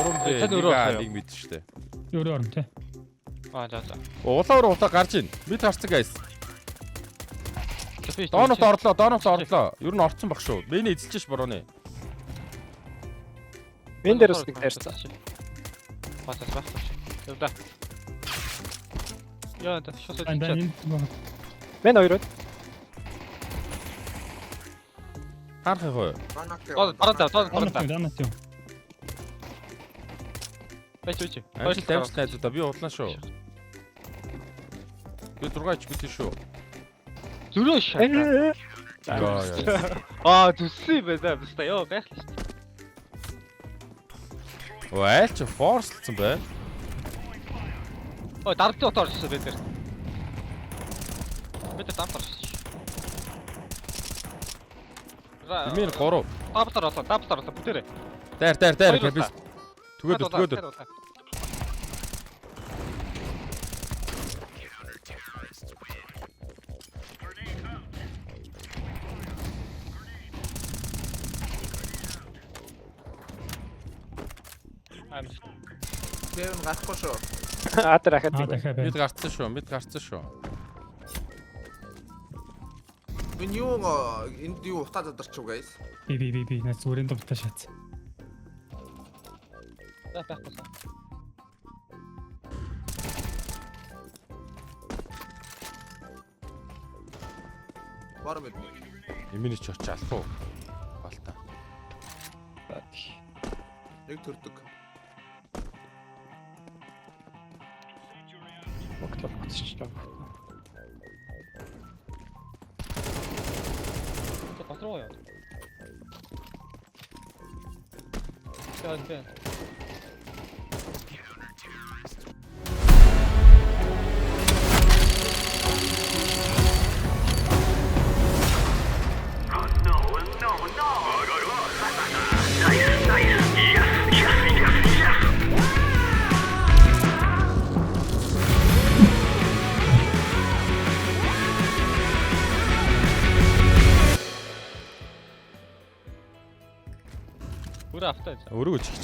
3B нэг мэд штэ. Өөрөө орно те. За. Улаан утаа гарч ийн. Мэд гарцсан guys. Доонот орлоо. Ер нь орцсон баг шүү. Мэний эзэлж ш борооны. Мен дээр бас нэг дайрцаа. Баатаа. Явда. Яа, та шосоо Ань чичээ. Мен хоёроо. Харах юу? Бараа. Бачууч. Ажил тавьж найдаа би удлаа шүү. Би 6 ч битэн шүү. Зүрөө шаа. Яа. Төссөн юм байна. Бasta ёо гайхлаа шүү. Айлч форслцсан байна. Дарамт оторсон бид нар. Бид дарамт орсон. Эмийн 3. Даптар бүтээрээ. Дайр кабис. Түгээд. Тэвэн гарахгүй шүү. Атар ахад. Мэд гарцсан шүү. Энэ юу энд юу утаа задарч уу guys? Би нэ зүрийн дуртай шат. Байхгүй. Барам мэд. Эмийн ч очиж алах уу? Балтаа. Яг төрдөг. Моглол гоцчих. Патроо яа. Яа. Бүрээ автаа. Өрөө чих.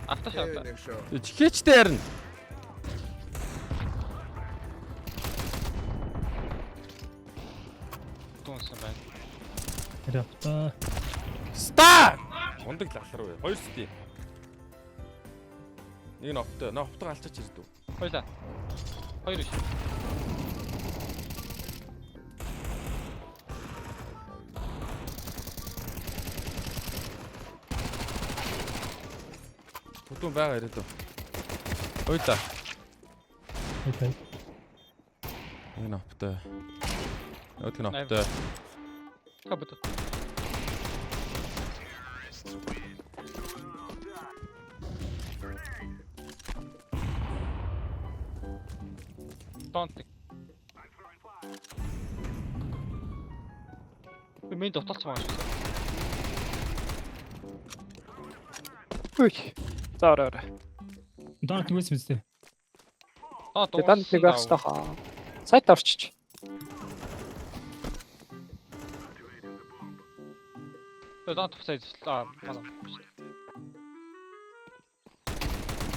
Автаа шавтаа. Нэг шүү. Чихээчтэй харна. Туунсан байна. Рапта. Ста! Ундаг лахлар вэ? 2 сти. Нэг нь офтой. Офтойгоо алчаач ирдүү. Хоёлаа. 2 ш. Бүтэн байгаа ирээдүү. Хоёлаа. Окей. Нэг нь офтой. Нэг нь офтой. Хабат. Тонтик. Мен дотолцсон байгаа шүү. Үгүй. Заараа. Даа түгээс мэт. Дан нэг ахстаа. Сайт орчиж. Даа туфсайд манай.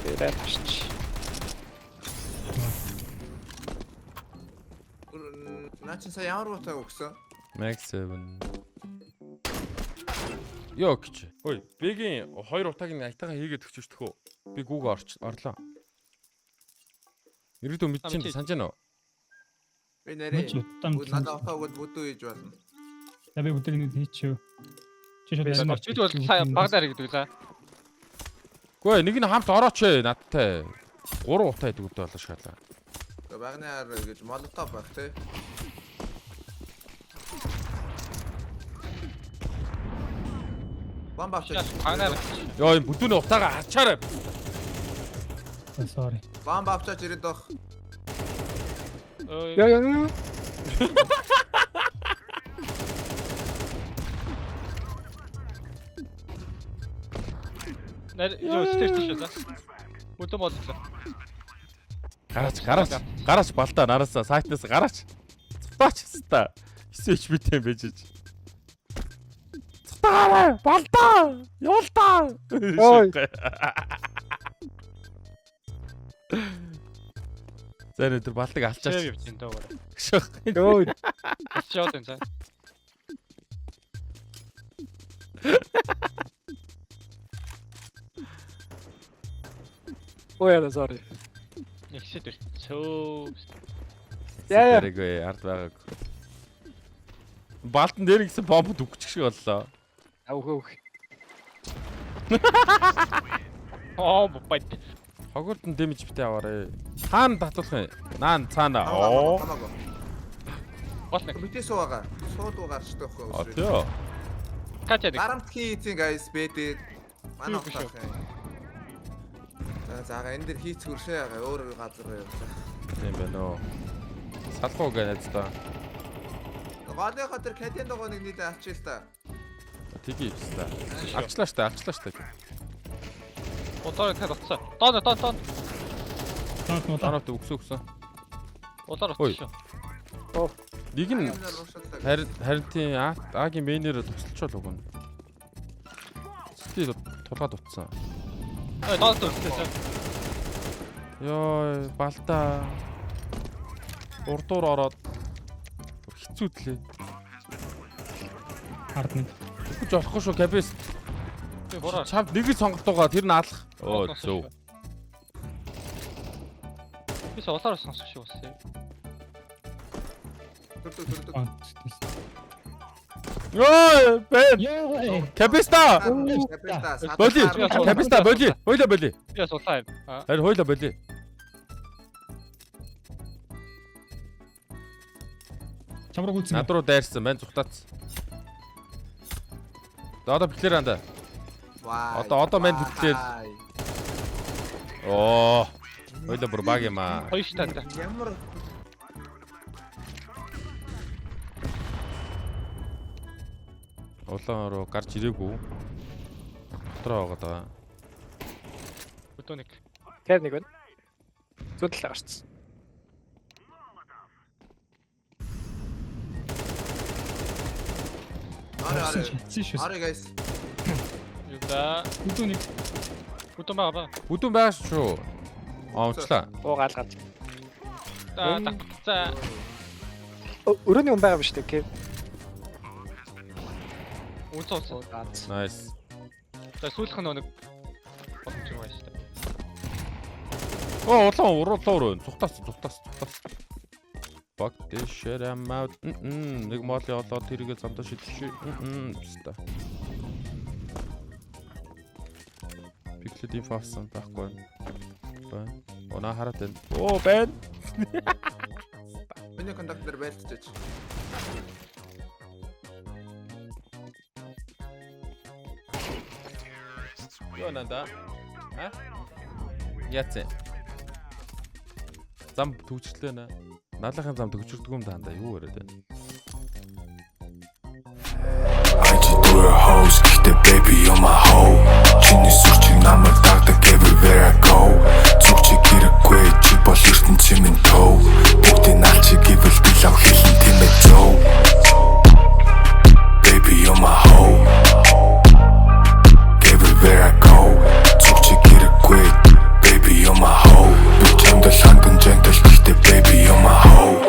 Тэрэ орчиж. Наач сая ямар утаа өгсөн? Max 7. Йоо гэж. Ой, Бэгийн 2 утаагийн айтайгаа хийгээд өгч шүү дээ. Би гүүг орлоо. Ирээдүйн мэдчихээн санаж байна уу? Би нэрээ. Там Надад утаа өгөөд бүдүү хийж болно. Я би бүдэг нэг хийчихв. Чи шууд Бид бол сая багтаар гэдэг лээ. Гэхдээ нэг нь хамт орооч ээ надтай. 3 утаа идэг өдөө болоо шалаа. Багнаар гэж молотов байх тий. Бамбавч. Багнаар. Йоо энэ бүдүүний утаагаа хачаарай. Sorry. Бамбавч ирээд байх. Яа. Нэр юу стэрч шүү. Бүдэн боллоо. Гараач балтаа нараасаа сайтнаас гараач. Цутаач хэвээр. 9 HP-тэй байж. Болтаа! Болтаа! Явуултаа! Ой. За тэр балтыг Чэв алчаач. явж энэ даа. Шах. Ой. Чиод энэ цаа. Ой яа sorry. Нэг шид ир. Цөө. Яа. Тэрэггүй ард байгааг. Балтан дээр гисэн бомб дүгчих шиг боллоо. Аух. Оо бод. Хогволтон дэмэж битээ аваарэ. Хаана татуулах юм? Наан цаана. Оо. Хамаагүй. Бас нэг. Бүтээс байгаа. Сууд гарчдаг А байхгүй. тий. Качаад. Гарамт хийцэн guys бэдээ. Манай Юу биш үү? ухаах юм. За энэ дэр хийц хөршөө ягаа өөр газар явуулаа. Тийм байна оо. Салхуу гэнэз та. Голынхоо тэр каден догоо нэг нийлээ авчил та. Тгий ч та. Авчлаа штэ. Удаар ихтэй утсаа. Доо. Таа. Танаад өгсөн. Удаар Ой. утсаа. Нэг нь харин тийм Агийн мэнээр тусалчвал уг нь. Сэтгэл тулгаад утсан. Доо утсаа. Йой, балтаа. Урдуур ороод хэцүүдлээ. Хард нэг. Тэгж болохгүй шүү кабес. Би бороо. Чамд нэг л сонголтоогоо тэр нь алах. Оо зөв. Би суулаар сонсох шүү үсэ. Төрдөг. Йой, бэн. Яа. Кабеста. Боли. Каписта. Кабеста боли. Хойло боли. Би суулаа. Аа. Харин хойло боли. Чамраг үлдсэн. Над руу дайрсан байна зүхтаац. Одоо бичлэр анда. Ваа. Одоо манд хөтлөөл. Оо. Хойло бүр баг юм аа. Хоёр штат. Ямар Улаан руу гарч ирээгүй. Дотроо байгаа даа. Өдөө нэг. Тэр нэг байна. Зүтэл гарцсан. Аре. Чи шүү. Аре guys. Юу да. Үдүү нэг. Өдөө байгаа ба. Бүдүүн байгаа шүү. Онцлаа. Уугаалгаад. За. Өрөөний хүн байгаа биш үү? Кев. Үнцоо. Уугаад. Nice. За сүүлх нь нэг бодож байгаа шүү дээ. Оо улаан уруу. Зүхтаас. Fuck this shit I'm out. Нэг моли олоод тэрийгэ замдаа шидчих. Хэвста. Пиклэд инфасан байхгүй. Бай. Онаа хараад байна. Оо байна. Миний кондактор байлтаж. Юу нанда? Яцэ. Зам төвчлээ нэ. Наалахын зам төвчөрдөг юм даа юу яриад байна.